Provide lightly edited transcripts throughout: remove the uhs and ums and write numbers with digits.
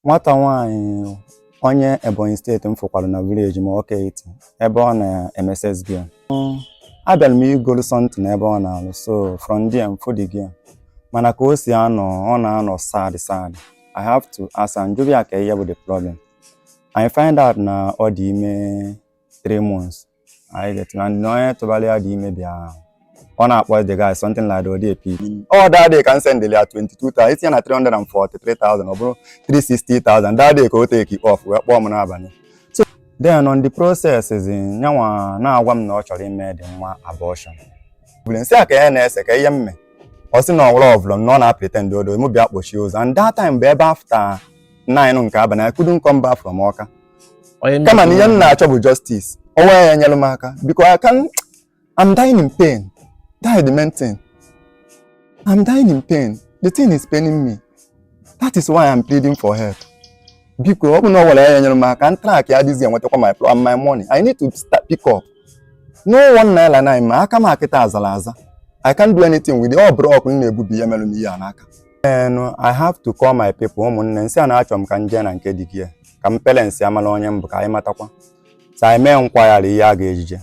Nwata nwaanyị onye Ebonyi steeti m fụkwara na village ma ọka iti ebe ọ na-MSS gear. Abịara m igolu something ebe ọ na-alụ, so from there m fụ the gear. Mana ka o si anọ, ọ na-anọ sad. I have to ask am, njụrụ ya ka ihe bụ the problem. I find out na ọ dị ime 3 months. I get and onye tụbara ya dị ime bịa. Ọ na-akpọ the guy something like the Odi Epi. Oh, that day can send ya 22,000. It's na 343,000 or bro 360,000. That day can take it off. We're born n'abalị. So then on the process is in nyanwa na agwa m na ọ chọrọ ime dị nwa abortion. Bụlen si aka ya na-ese ka ihe mme. Ọ sị na ọwụrụ ọvụlọ nọ na pretend odo mụ bịa kpochi ụzọ. And that time bụ ebe after 9 nke abalị I couldn't come back from Ọka. Kama na ihe m na-achọ bụ justice. O wee ya nyere m aka because I'm dying in pain. That is the main thing. I'm dying in pain. The thing is paining me. That is why I'm pleading for help. Because I track my money. I need to pick up. No one naira na I can't do anything with it. All broke. And I have to call my people. So I may inquire.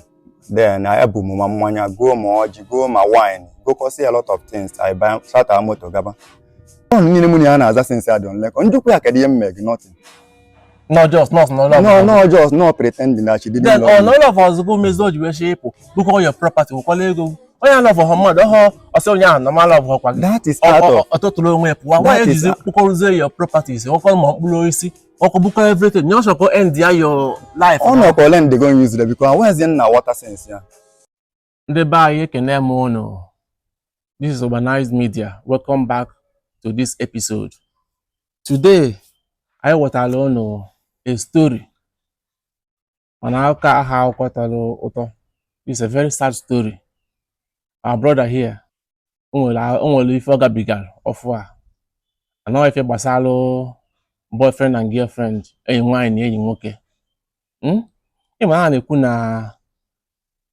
Then I go my go my wine, go see a lot of things. I buy start a motor gaba. Since I don't like nothing. No pretending that she didn't then love me. All of us go miss dodge we shape. Look all your property, we call it go. Oh, yeah, love for her mother, or so yeah, normal love her. That is part of a total way. Why is it because your properties? Or call my or book everything. You also go end your life. Oh no, Colin, they go use it because where's in now water sense, yeah. The buy can no. This is Urbanized Media. Welcome back to this episode. Today, I want to learn a story. On how it's a very sad story. Our brother here, only forgot bigger of war. I know if you're basalo boyfriend and girlfriend, wine, okay. Na-ekwu na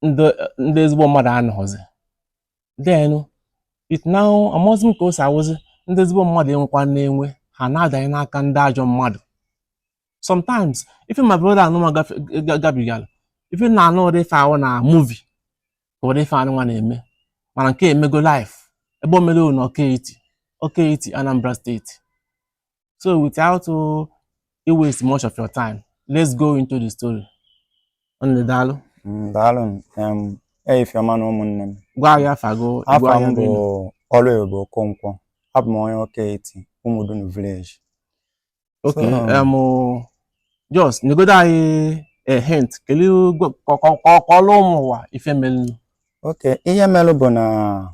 ndị ezigbo mmadụ anọghịzi. Then it now amozi m ka o si awụzi ndị ezigbo mmadụ enwekwa na-enwe ha na-adanye n'aka ndị ajọ mmadụ. Sometimes if my brother anụma gabigala, if na anụ ụdị ife ahụ na movie ka ụdị ife anụma na-eme, mana nke emego life ebe o mere na Ọka Iti Anambra State. So without waste much of your time, let's go into the story. Daalụ. If your man ụmụnne m. Gwa ya fago. Afọ m bụ ọrụ Igbo Okonkwo. Abụ m onye Ọka Iti, Umudunu village. Okay, just negoda anyị a hint. Kele kọlụ ụmụ ụwa ife melu. Okay, ihe melu bụ na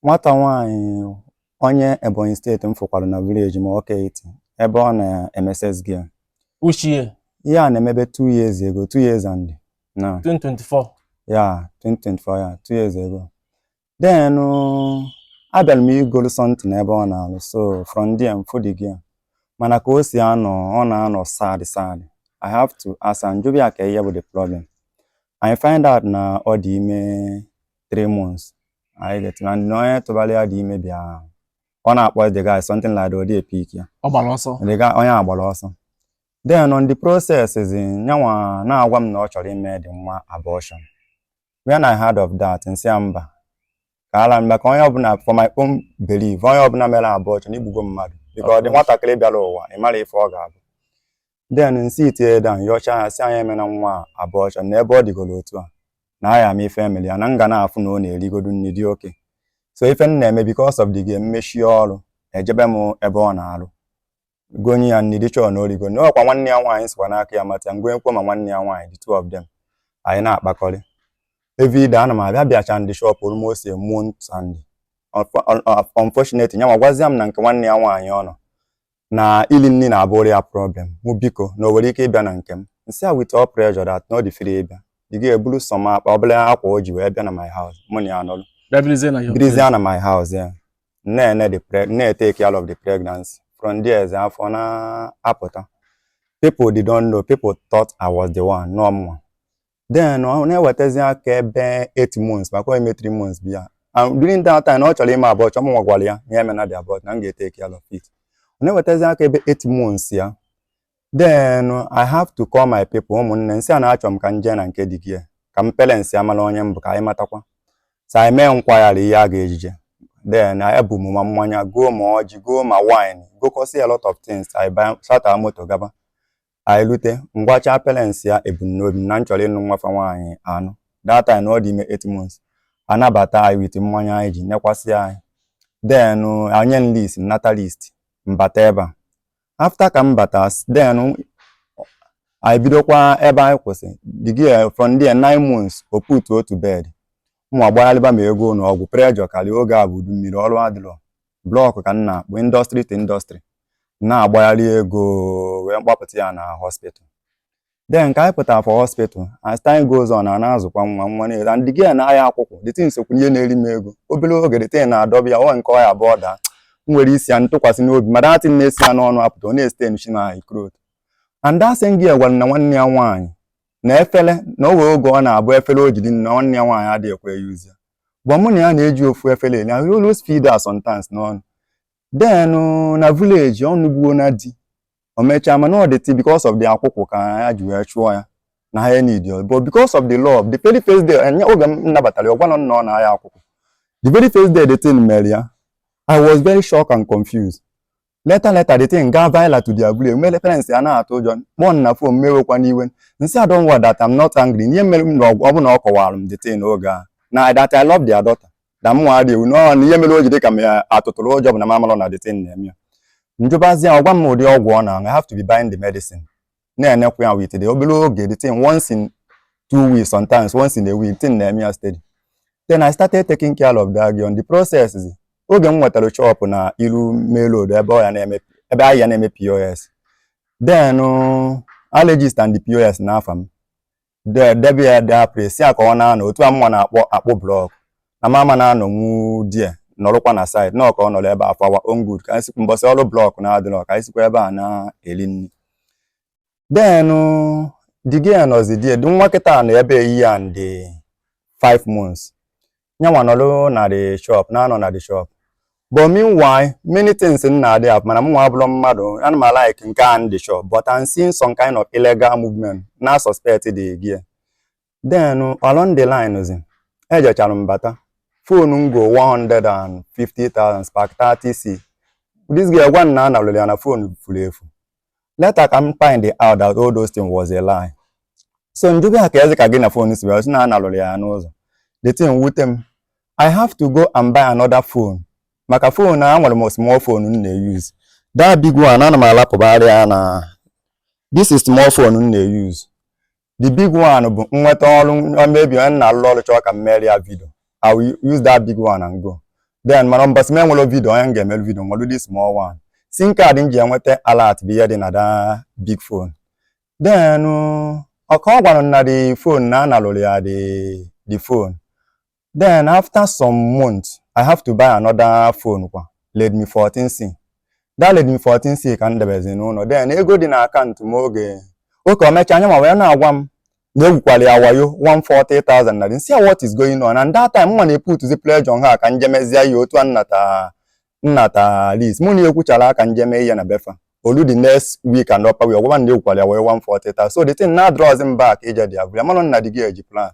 nwata nwaanyị onye Ebonyi steeti m fụkwara na village ma Ọka Iti ebe ọ na-MSS gear. Uche. Yeah, maybe 2 years ago, 2 years and now. 2024. Yeah, 2024, yeah, 2 years ago. Then, abịara m igolu something ebe ọ na-alụ, so from there m fụ the gear. Mana ka o si anọ, ọ na-anọ sad. I have to ask am, njụrụ ya ka ihe bụ the problem. I find out na ọ dị ime 3 months. I get and onye tụbara ya dị ime bịa. Ọ na-akpọ the guy something like the Odi Epi ya. Ọ gbara ọsọ. The guy onye agbara ọsọ. Then on the process is in nyanwa na agwa m na ọ chọrọ ime dị nwa abortion. When I heard of that, in Siamba, onye ọbụla for my own belief, onye ọbụla mere abortion igbugo mmadụ because the nwatakịrị bịara ụwa ị mara ife ọ ga-abụ. Then nsi itie down yọcha ya si anya emena nwa abortion na ebe ọ dịgolo otu a na aya m ife emeli ya na nga na-afụ na ọ na-erigodu nri dị oke. So ife m na-eme because of the game mmechie ọrụ ejebe m ebe ọ na-arụ. Gonye ya nri dị chọọ na origo na ọkwa nwanne ya nwaanyị sikwa n'aka ya mata ngwenkwo ma nwanne ya nwaanyị the two of them anyị na-akpakọrị. Every day ana m abịacha ndị shop almost a month and unfortunately nyanwa gwazi m na nke nwanne ya nwaanyị ọ nọ na ili nri na-abụrụ ya problem mụ biko na o nwere ike ịbịa na nke m nsi a with all pressure that no dị free ịbịa ị ga-eburu some akpa ọbụla akwa o ji wee bịa na my house mụ na ya nọrụ birizie na my house ya na-take care of the pregnancy. From there, afọ na-apụta. People they don't know. People thought I was the one, no more. Then, na-ewetezi aka ebe 8 months, maka ime 3 months bịa. And during that time, ọ chọrọ ime abort, ọ mụ gwara ya, nye mena dị abort, na m ga-take care of it. na-ewetazi aka ebe 8 months ya. Then I have to call my people, ụmụnne nsị a na-achọ m ka m jee na nke dị gị ka m parents ya mara onye mbụ ka anyị matakwa. So anyị mee nkwagharị ihe a ga-ejije. Then I ebu m ma mmanya, go ma ọjị, go ma wine, go kosi a lot of things. I buy sata moto gaba. I lute ngwacha parents ya ebumnobi na nchọrọ ịnụ nwafa nwaanyị anụ. That time ọ dị ime 8 months. Anabata anyị with mmanya anyị ji nekwasị anyị. Then anyị list nata list mbata ebe a. After ka mbata, then I bidokwa ebe anyị kwụsị. The girl from there 9 months o put to bed. Mụ agbaghalịba ma ego na ọgwụ pressure karịa oge a bụ udu mmiri ọrụ adịrọ. Blọk ka nna bụ industry to industry. Na-agbaghalị ego wee mkpapụta ya na hospital. Then ka anyị pụtara for hospital, as time goes on, na-azụkwa nwa na-ere. And the girl na-aya akwụkwọ, the thing sokwu ihe na-eri m ego. Obere oge the thing na-adọba ya, nke ọ ya bụ ọda. Nwere isi ya ntụkwasị n'obi, ma datin na-esi ya n'ọnụ apụta, ọ na-esite nchi na ikrot. And that same girl gwara na nwanne ya nwaanyị na efele na o wee oge ọ na-abụ efele o jiri na nwanne ya nwaanyị adịghị ekwe yuzi ya. Gwa mụ na ya na-eji ofu efele na always feed her sometimes n'ọnụ. Then na village ọ nugbuo na di o mechaa mana ọ dị because of the akwụkwọ ka ya ji wee chụọ ya na ha need you, but because of the love, the very first day anya oge m nabatara ọgwa na ọ na ya akwụkwọ, the very first day the thing mere ya, I was very shocked and confused. Later the thing got viral to their village. Many parents are not told John one na phone mewekwa n'iwe. Nsi I don't want that, I'm not angry. Nye mere m na ọ bụ na ọ kọwara m the thing oga. Na that I love their daughter. Da m nwa dị no nye mere o jide ka m atụtụrụ ụjọ bụ na mama na the thing na-eme. Njobazi ọgwa m ụdị ọgwụ ọ na I have to be buying the medicine. Na-enekwa ya with the obere oge the thing once in 2 weeks, sometimes once in a week, thing na-eme ya steady. Then I started taking care of that girl. The process is oge m nwetara shop na ilu mail road ebe ahịa na-eme POS. Then allergist and the POS n'afa m. Debe ya dị apre si aka ọ na-anọ otu a mma na-akpọ blọk na mama na-anọ nwu die nọrụkwa na side na ọka ọ nọrọ ebe afọ our own good ka anyị sikwa mbọsị ọrụ blọk na-adịrọ ka anyị sikwa ebe a na-eri nri. Then the girl nọzi die dị nwa kịta na ebe eyi ya and 5 months. Nyanwa nọrọ na the shop na-anọ na the shop. But meanwhile, many things in there, man, I'm more mad, and my like in can the shop, but I'm seeing some kind of illegal movement. Now suspected the gear. Then along the line, Eja Chalumbata, phone go 150,000 spark 30C. This girl one now on a phone fully. Later come find out that all those things was a lie. So in Juba again a phone is well, now knows. The thing with them, I have to go and buy another phone. Maka phone na nwere small phone na-use. That big one ana m alapụ area na this is small phone na-use. The big one bụ nweta ọrụ maybe na alụ ọrụ chọọ ka mmeri ya video. I will use that big one and go. Then mana mbọsị m enwere video onye ga-emere video nwere this small one. SIM card nji enweta alert bụ ihe dị na that big phone. Then ọ gwara na the phone na analụrụ ya the phone. Then after some months, I have to buy another phone. Redmi 14C. That Redmi 14C can debezi no. Then ego dị na account m oge. Okay, omecha anya ma wee na-agwa m na egwukwali awayo 140,000 na dị. See what is going on. And that time mma na-put the pledge on ha ka njemezie ya otu nnata list. Mụ na ekwuchara aka njeme ya na befa. Olu the next week and upper we ọgwa na egwukwali awayo 140,000. So the thing now draws him back ije dị avụli. Amana na dị ga-eji plan.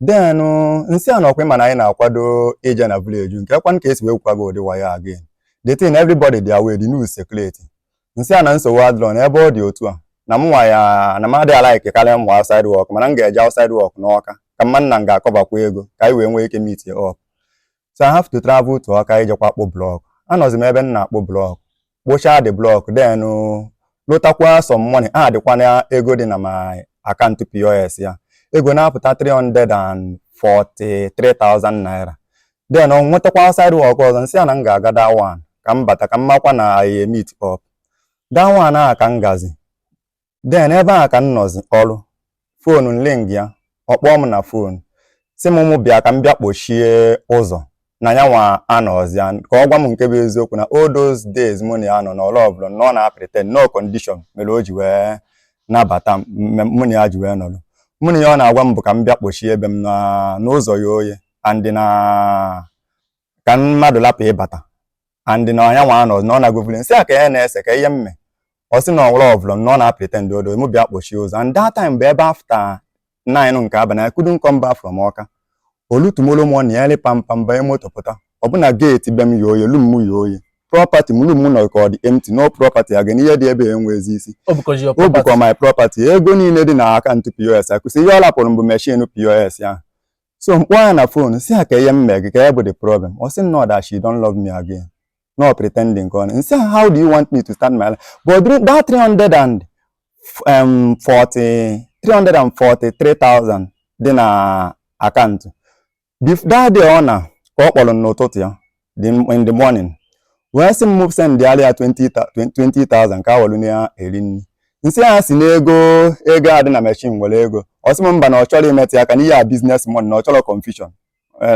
Then nsi anọkwa mana anyị na-akwado ije na village nke kwa nke esi wee kwago ụdị waya again. The thing everybody their way the news circulate. Nsi ana nsogbu adịrọ na ebe ọ dị otu a na mụnwa ya na mmadụ alike karịa mwa outside work mana m ga-eje outside work n'Ọka ka mma nna m ga-akọbakwa ego ka anyị wee nwee ike meet up. So I have to travel to Ọka ijekwa kpụ blọk. Anọzi m ebe m na-akpụ blọk kpụchaa the blọk then lụtakwa some money dịkwa na ego dị na my account POS ya. Ego na-apụta 343,000 naira. Then nwetakwa outside work ọzọ nsị a na m ga-aga that one ka m bata ka m makwa na I meet up. That one a ka m gazi. Then ebe a ka m nọzi ọrụ. Phone link ya ọkpọọ m na phone. Si m bịa ka m bịa kpochie ụzọ na yanwa anọzi ya ka ọ gwa m nke bụ eziokwu na all those days mụ na ya nọ n'ọrụ ọbụla na ọ na-pretend no condition mere o ji wee nabata mụ na ya ji wee nọrọ. Mụ na ya ọ na-agwa m bụ ka m bịa kpochie ebe m n'ụzọ ya oye and na ka mmadụ lapụ ịbata and na anya nwa anọ na go village say ka na ese ka ihe mme o si na love lo no na pretend odo mu bia kpochi ụzọ and that time be ebe after 9 nke abalị I couldn't come back from Ọka olutumolo mo na ele pam pam ba moto pụta ọbụna gate be m yoyo lum mu yoyo property mulu mu no ka dị empty no property again ihe dị ebe enwezi isi because my property ego niile dị na account POS akwụsị ihe ọla pụrụ mbụ machine POS ya so mkpọ ya na phone si aka ihe mmege ka ebe the problem o si no that she don't love me again no pretending on and say how do you want me to start my life but that 343,000 dị na account that day ona ka ọ kpọrọ n'ụtụtụ ya in the morning wee sị m send the earlier 20,000 ka awolu na eri nri nsị ha si na ego adị na machine were ego ọ sị m mba na ọ chọrọ imetụ ya ka n'ihe a business money na ọ chọrọ confusion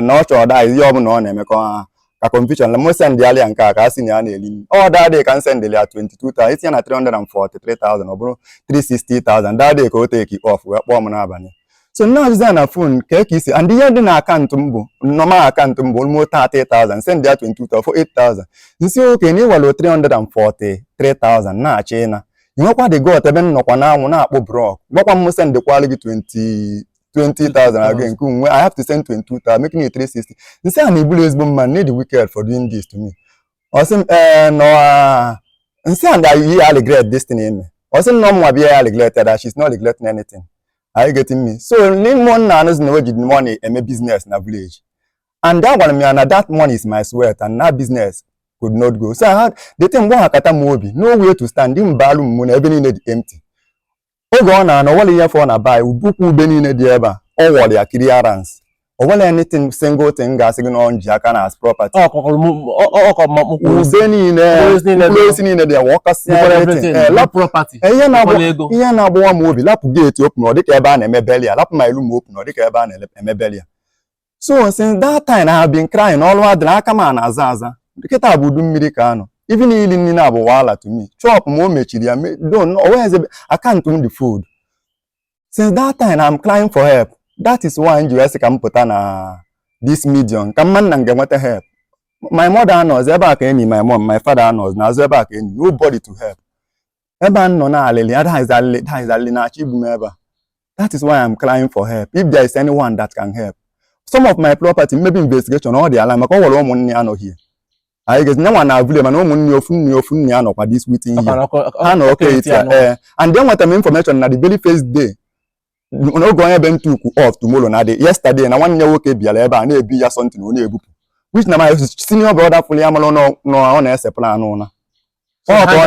na ọ chọrọ da ihe ọ bụla ọ na-emekọ ha ka confusion la mo send the earlier nke a ka asị na ya na-eri nri ọ da dị ka m send ya 22,000 isi ya na 343,000 ọ bụrụ 360,000 da dị ka o take off wee kpọọ m n'abalị so now is na phone ka isi and ihe dị na account m bụ normal account m bụ almost 30,000 send ya 22,000 for 8,000 nsi oke na iwalo 343,000 na-achị na inwekwa the got ebe nnọkwa na anwụ na-akpọ brok gbakwa m send kwala gị 20,000 again nke nwe I have to send 22,000 making it 360 nsi a na ibulu ezigbo mma need wicked for doing this to me osim no nsi and I regret this thing eme osim no mwa bia regret that she's not regretting anything. Are you getting me? So Limon Nanos know the money and a business in a village. And that one me and that money is my sweat and that business could not go. So I had the thing one kata mobi, no way to stand in balloon moon even need empty. Oh go on and all year for na buy ubuku beni ne dieba or what their clearance. Or well anything single thing gas on Jackana as property. Oh, Beni in their workers lap property. Here na bo mobi lap gate open or the cabana and mebelia, lap my room open or the cabana and mebelia. So since that time I have been crying all over the Akaman Azaza. The Ketabu do Miricano. Even in Nabo Wala to me. Chop more mechilia don't know where is it? I can't do the food. Since that time I'm crying for help. That is why you can put on this medium. Come on and get help. My mother knows about any, my mom, my father knows now about any, nobody to help. That is why I'm crying for help. If there is anyone that can help. Some of my property, maybe investigation, all the alarm, I call all money I know here. I guess no one available, no money of this within here. And then what information at the very first day. No go ebe ntuku off tomorrow na day yesterday na one year woke biala ebe na ebi ya something o na ebupu which na my senior brother fully amalo no na ese plan no na plan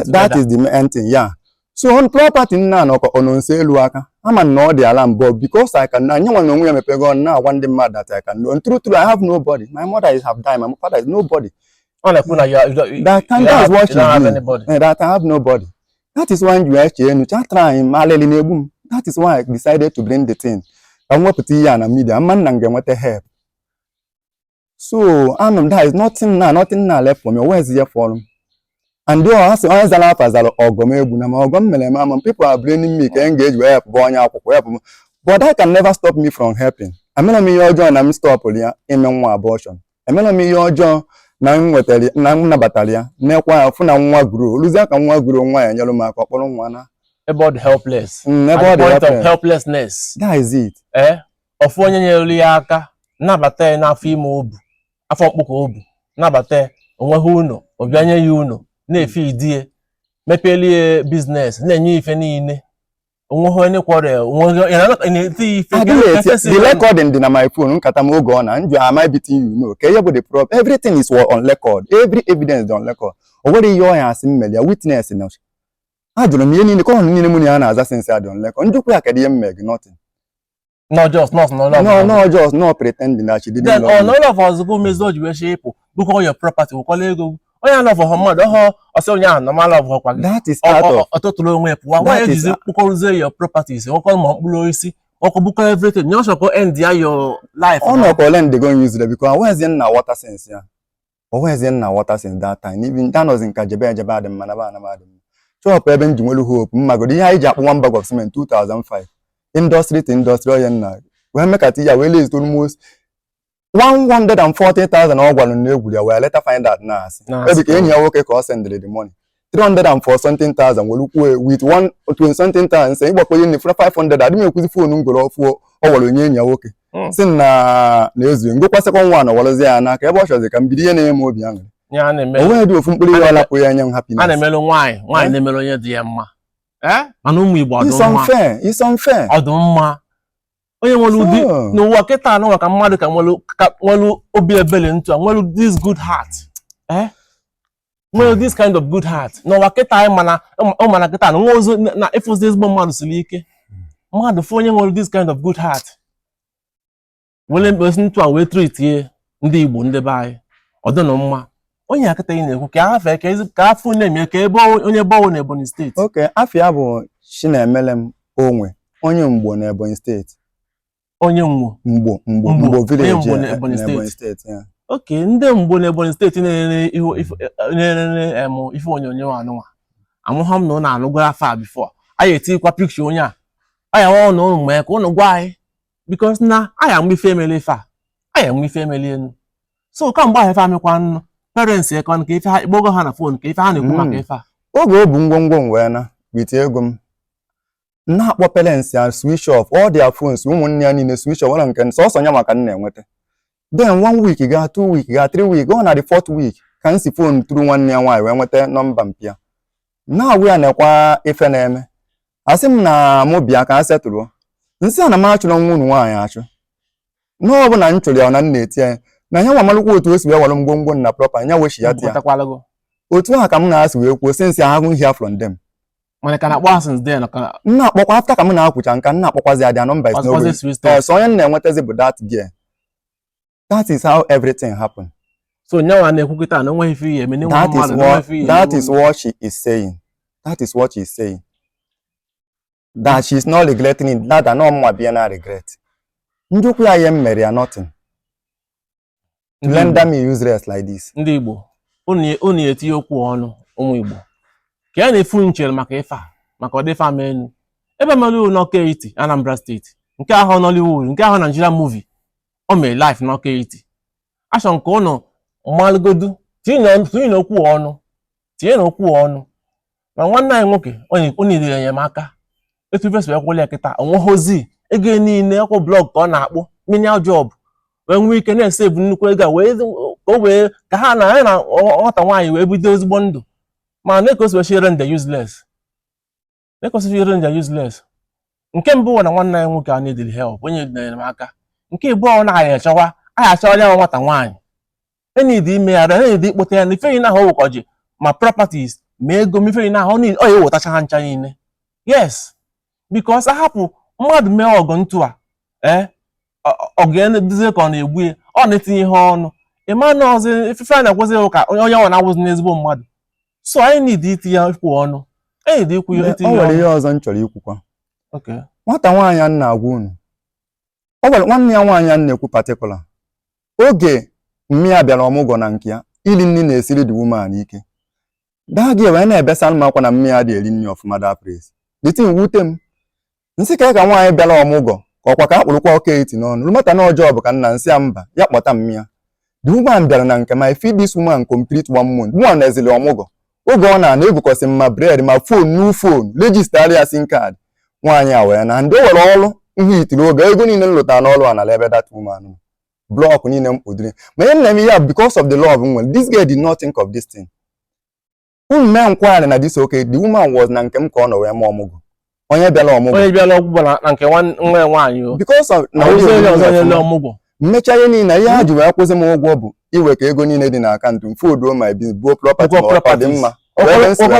that is the main thing yeah so on property na no on say elu aka ama no the alarm but because I can na nyanwa no nwe mepego na one day mad that I can do and true I have nobody my mother is have died my father is nobody that time is watching me that I have nobody. That is why you actually trying that is why I decided to bring the thing. I want to see and media man and get help. So there is nothing now left for me. Where's the for? And though I always laugh as people are blaming me to engage with help, but that can never stop me from helping. I mean your job and I'm stop in abortion. I mean your job. Na nwetali na nabatalia nekwa afu na nwa guru luza ka nwa guru nwa ya nyelo maka okporo nwa na about helpless helplessness that is it ofu onye nyelu ya aka nabata na afọ ime obu afọ mkpụkọ obu nabata onweghị uno obianye ya uno na-efe idie mepelie business na-enye ife niile onweghị onye kwore the recording in my phone nkata m oge ona nju am I beating you no ke yebo the problem everything is on record every evidence is on record o were yo ya asim melia witness no ajụrụ m ihe niile ko niile mu ya na aza since I don record njukwu ya kede meg nothing no just no pretending that she didn't then all of us go mezo ji we shape book all your property we call ego onye love for mad ose onye ahụ normal love kwa that is part of ototolo onwe pụwa why you kpokọrụzie your properties ọkọ ma mkpụrụ isi ọkọ book everything you also end your life no call end they go use it because where is in na water sense ya where is in na water sense that time even that was in kajebe adem manaba na adem chop ebe njinwelu hope mmagodi ihe anyị ji akpụ one bag of cement 2005 industry to industry oyen na we make at ya we list almost 140,000 ọ gwara na egwuru ya wee later find out na asị ebe ka enyi ya nwoke ka ọ sendịrị the money 304 something thousand were kwuo with 120 something thousand sị ịgbakọ ihe nifura 500 adị m ekwuzi fonu ngoro ọfụ ọ were onye enyi ya nwoke si na ezu ngụkwasịkwa nwa na wọrọzi ya n'aka ebe ọ chọzi ka m bido ihe na-eme obi aṅụrị onwe dị ofu mkpụrụ ihe ọ lapụ ya anya m happiness a na-emelụ nwaanyị na-emelụ onye dị ya mma mana ụmụ Igbo iso mfe ọdụmma onye nwere ụdị n'ụwa kịta anọ maka mmadụ ka nwere obi ebele ntụ a nwere this good heart nwere this kind of good heart n'ụwa kịta anyị mana kịta na nwa ozo na ịfụzi ezigbo mmadụ siri ike mmadụ fụ onye nwere this kind of good heart were mkpesi ntụ a wee treatie ndị Igbo ndị be anyị ọdụnụ mma onye akịta ị na-ekwu ka afọ ka afọ na-eme ka ebe onye bọwụ na Ebonyi steeti oke afọ bụ Chinemelem Onwe onye Mgbo na Ebonyi steeti onye Mgbo village na Ebonyi steeti oke ndị Mgbo na Ebonyi steeti na-ere ife onyonyo anụnwa amụha m na ọ na-anụgoro afọ a bifo anyị etikwa pikcha onye a anya nwa ụnụ ụmụ mee ka ụnụ gwa anyị bikos na anya mgbe ife emeli ife a anya mgbe ife emeli enu so kamgbe ahụ ife amịkwa nnụ parents ekwan ka ife ha ikpogo ha na fon ka ife ha na-ekwu maka ife a oge o bu ngwongwo m wee na wite ego m na-akpọ parents ya switch off all their phones ụmụnne ya niile switch off wala nke sọsọ nya maka nna enweta then 1 week ga 2 week ga 3 week ọ na the 4th week ka m si fon tụrụ nwanne ya nwaanyị wee nweta nọmba mpịa na-awụ ya na-ekwa ife na-eme asị m na mụ bịa ka a setụrụ nsị a na m achụrụ nwa unu nwaanyị achụ na ọ bụ na m chụrụ ya na nna eti ya na nya nwamalụkwa otu o si wee were ngwongwo na proper nya wechi ya tia otu ahụ ka m na-asị wee kwuo since ahụ hear from them nna akpọkwa after ka m na-akwụcha nka nna akpọkwazi ya their number is no so onye na-enwetazi bụ that girl. That is how everything happened. So now that is what she is saying. That is what she is saying. That she is not regretting it. That no more be na regret. Njukwu ya yem mere nothing. Lender me useless like this. Ndị Igbo, unu eti okwu ọnụ ụmụ Igbo. Ka ya na-efu nchere maka ife a, maka ọdịfa menu. Ebe melu n'Ọka Eti, Anambra State. Nke ahụ Nollywood, nke ahụ Nigeria movie. O mee life n'Ọka Eti. Asọ nke ụnụ mmalụgodu, tinye n'okwu ọnụ. Ma nwanne anyị nwoke, onye dịrị enyemaka. Etu ife sịrị ekwụla ya kịta, onwe ozi, ego niile ọkụ blọg ka ọ na-akpụ, menial job. Wee nwee ike na-esebu nnukwu ego ka ha na nwata nwaanyị wee bido ezigbo ndụ. Ma na-ekosiwechire ndị useless. Nke mbụ na nwanne anyị nwoke a na-ediri help, onye dịrị enyemaka. Nke ịbụọ na-aya achọwa ya nwata nwaanyị. Enyi dị ime ya, enyi dị ikpote ya na ife na ahụ ụkọji ma properties ma ego ife na ahụ ọ ya ewetacha ha ncha niile. Yes, because ahapụ mmadụ mee ọgụ ntu a ọgụ ka ọ na-egbu ya ọ na-etinye ihe ọnụ ịma na ọzọ ife na-ekwesịghị ụka onye nwa na-awụzi n'ezigbo mmadụ. So anyị need itinye ikwu ọnụ. Enyi dị ikwu itinye ọnụ. O nwere ihe ọzọ m chọrọ ikwukwa. Nwata nwaanyị a na-agwa unu. Ọ gwara nwanne ya nwaanyị a na-ekwu particular. Oge mmịa bịara ọmụgwọ na nke ya, ili nri na-esiri the woman ike. Daa gị wee na-ebesa m akwa na mmịa dị eri nri ọfụma that place. The thing wute m. Nsị ka nwaanyị bịara ọmụgwọ ka ọkwa ka akpụrụkwa Ọka Eti n'ọnụ. Rumata na ọjọọ bụ ka nna nsị ya mba, ya kpọta mmịa. The woman bịara na nke ma feed this woman complete 1 month. Woman na-ezili ọmụgwọ. Oge ọ na-egwukọsị ma bread ma phone new phone, register ya SIM card. Nwaanyị a wee na ndị were ọrụ ihe itiri oge ego niile nlụta n'ọrụ a na ebe that woman. Block niile mkpodiri. Ma ihe nna m ya because of the love nwere. This girl did not think of this thing. Mee nkwari na this okay. The woman was na nke m ka ọ nọ wee ma ọmụgwọ. Onye bịara ọmụgwọ na nke nwa nwaanyị because of na ọmụgwọ. Mmecha ihe niile ihe ha ji wee kwụsị m ụgwọ bụ iwe ka ego niile dị na akaụntụ m fodo ma ebi buo property ma dị mma.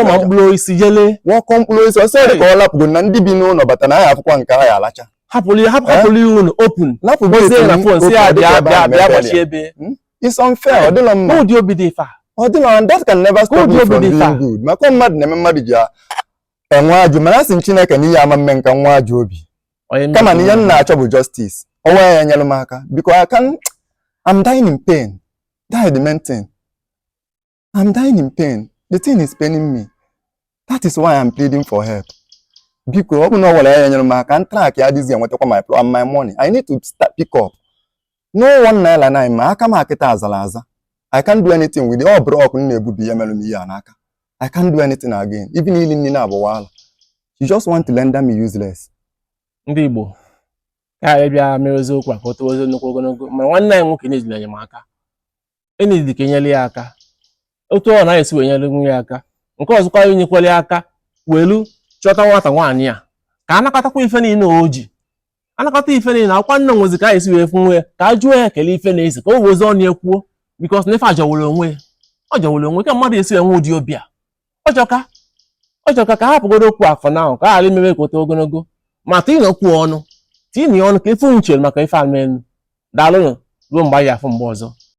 Ma mkpụrụ isi jele. Nwoke mkpụrụ isi ọsọ dị ka ọ lapụgo na ndị bi n'ụlọ bata na ya akwụkwọ nke ha ya alacha. Hapụrụ unu open. Lapụgo na phone si ya bịa gbachi ebe. It's unfair. Ọ dịla mma. Ụdị obi dị fa. Ọ dịla and that can never stop me from doing good. Maka mmadụ na-eme mmadụ ji enwe ajụ mana asị Chineke n'ihe ama mme nka nwa ajụ obi. Kama na ihe m na-achọ bụ justice. O wee ya nyere m aka because I'm dying in pain. That is the main thing. I'm dying in pain. The thing is paining me. That is why I'm pleading for help. Because ọ bụ na ọ were ya nyere m aka track ya dịzi enwetakwa my money. I need to pick up. no 1 naira ma aka m akịta azara aza. I can't do anything with it. Ọ bụrụ ọkụ na-ebubi ya melụ m ihe a n'aka. I can't do anything again. Even ili nni na-abụwala. You just want to render me useless. Ndị Igbo ka anyị bịa mere eziokwu a ka o too ozi nnukwu ogologo ma nwanne anyị nwoke na-ejila enyemaka. Enidi ka enyere ya aka. Otu ọ na-esi wee nyere nwa ya aka. Nke ọzọkwa inyekwala ya aka welu chọta nwata nwaanyị a ka anakatakwa ife niile o ji. Anakọta ife niile akwa nne nwezi ka anyị si wee fụ nwe ka a jụọ ya kelee ife na-esi ka o wezi ọnụ ekwuo because na ife ajọwụrụ onwe ọ jọwụrụ onwe ka mmadụ esi enwe ụdị obi a ọjọka ka hapụgodo okwu afọ na ka ghara imebe kote ogologo ma tinokwu ọnụ tinye ọnụ ka ife uche maka ife almenu daalụnụ ruo mgbe anyị afụ mgbe ọzọ.